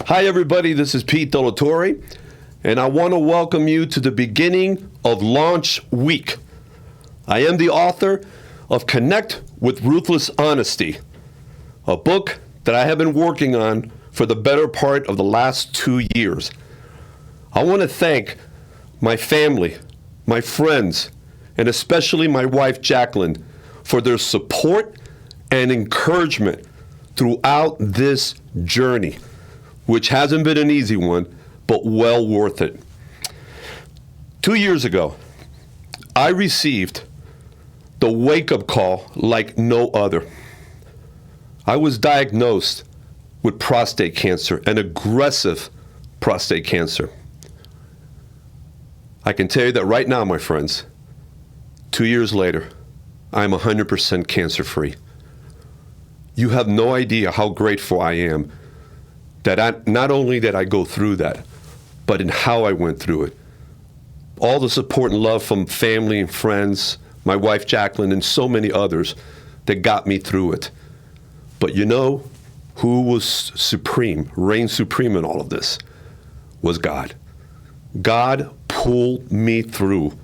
Hi, everybody. This is Pete Delatorre, and I want to welcome you to the beginning of Launch Week. I am the author of Connect with Ruthless Honesty, a book that I have been working on for the better part of the last 2 years. I want to thank my family, my friends, and especially my wife, Jacqueline, for their support and encouragement throughout this journey, which hasn't been an easy one, but well worth it. 2 years ago, I received the wake-up call like no other. I was diagnosed with prostate cancer, an aggressive prostate cancer. I can tell you that right now, my friends, 2 years later, I'm 100% cancer-free. You have no idea how grateful I am that not only did I go through that, but in how I went through it. All the support and love from family and friends, my wife Jacqueline, and so many others that got me through it. But you know who was supreme, reigned supreme in all of this? Was God. God pulled me through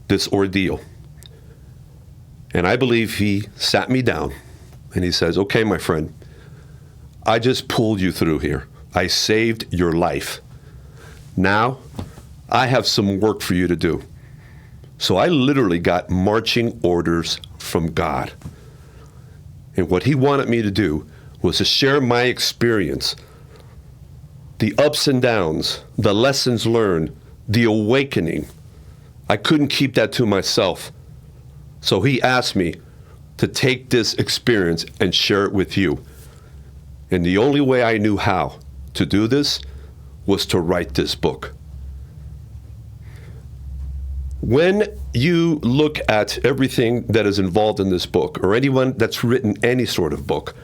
this ordeal. And I believe he sat me down and he says, okay, my friend, I just pulled you through here. I saved your life. Now, I have some work for you to do. So I literally got marching orders from God. And what he wanted me to do was to share my experience, the ups and downs, the lessons learned, the awakening. I couldn't keep that to myself. So he asked me to take this experience and share it with you. And the only way I knew how to do this was to write this book. When you look at everything that is involved in this book, or anyone that's written any sort of book,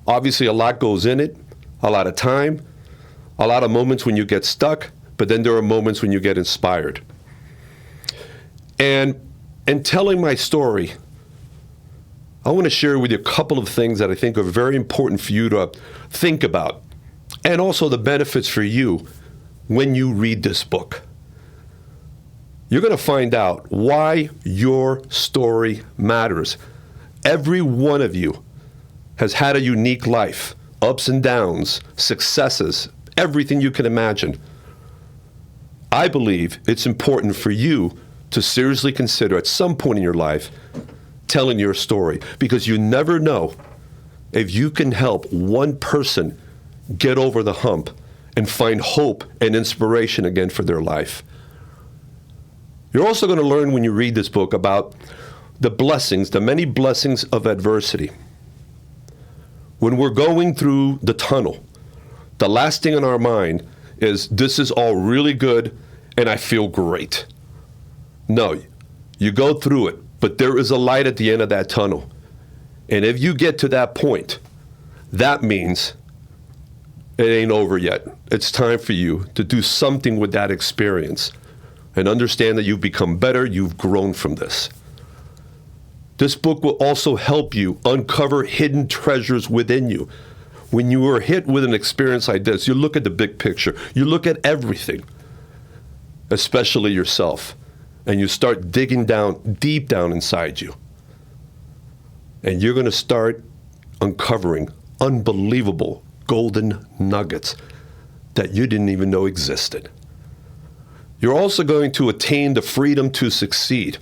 obviously a lot goes in it, a lot of time, a lot of moments when you get stuck, but then there are moments when you get inspired. And in telling my story, I want to share with you a couple of things that I think are very important for you to think about, and also the benefits for you when you read this book. You're going to find out why your story matters. Every one of you has had a unique life, ups and downs, successes, everything you can imagine. I believe it's important for you to seriously consider at some point in your life telling your story, because you never know if you can help one person get over the hump and find hope and inspiration again for their life. You're also going to learn when you read this book about the blessings, the many blessings of adversity. When we're going through the tunnel, the last thing in our mind is, this is all really good and I feel great. No, you go through it, but there is a light at the end of that tunnel. And if you get to that point, that means it ain't over yet. It's time for you to do something with that experience and understand that you've become better, you've grown from this. This book will also help you uncover hidden treasures within you. When you are hit with an experience like this, you look at the big picture, you look at everything, especially yourself, and you start digging down, deep down inside you. And you're going to start uncovering unbelievable golden nuggets that you didn't even know existed. You're also going to attain the freedom to succeed.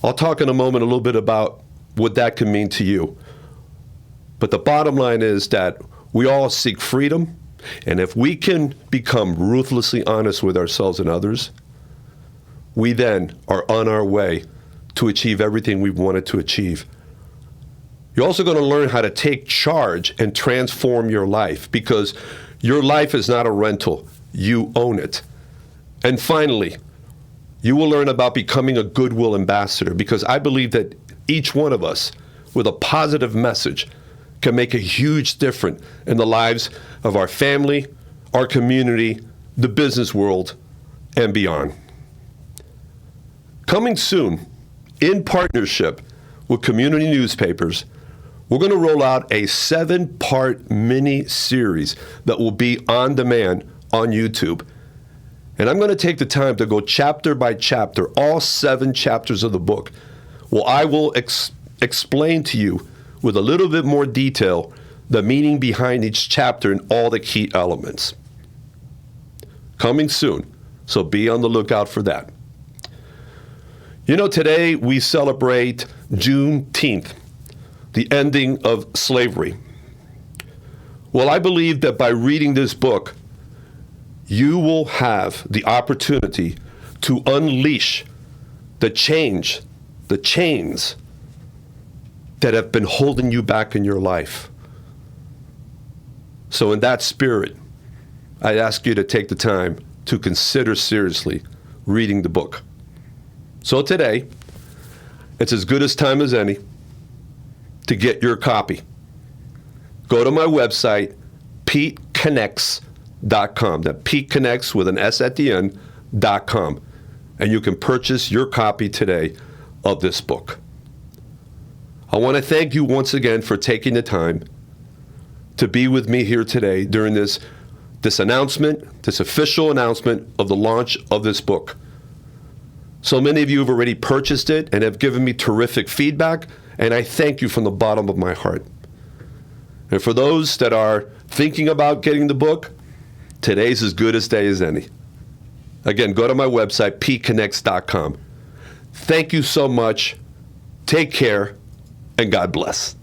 I'll talk in a moment a little bit about what that can mean to you. But the bottom line is that we all seek freedom, and if we can become ruthlessly honest with ourselves and others, we then are on our way to achieve everything we've wanted to achieve. You're also going to learn how to take charge and transform your life, because your life is not a rental. You own it. And finally, you will learn about becoming a goodwill ambassador, because I believe that each one of us with a positive message can make a huge difference in the lives of our family, our community, the business world, and beyond. Coming soon, in partnership with community newspapers, we're going to roll out a 7-part mini series that will be on demand on YouTube. And I'm going to take the time to go chapter by chapter, all 7 chapters of the book. Well, I will explain to you with a little bit more detail the meaning behind each chapter and all the key elements. Coming soon, so be on the lookout for that. You know, today we celebrate Juneteenth, the ending of slavery. Well, I believe that by reading this book, you will have the opportunity to unleash the chains that have been holding you back in your life. So in that spirit, I ask you to take the time to consider seriously reading the book. So today, it's as good a time as any to get your copy. Go to my website, PeteConnects.com. That Pete Connects with an S at the end, .com. And you can purchase your copy today of this book. I want to thank you once again for taking the time to be with me here today during this announcement, this official announcement of the launch of this book. So many of you have already purchased it and have given me terrific feedback, and I thank you from the bottom of my heart. And for those that are thinking about getting the book, today's as good a day as any. Again, go to my website, PeteConnects.com. Thank you so much. Take care, and God bless.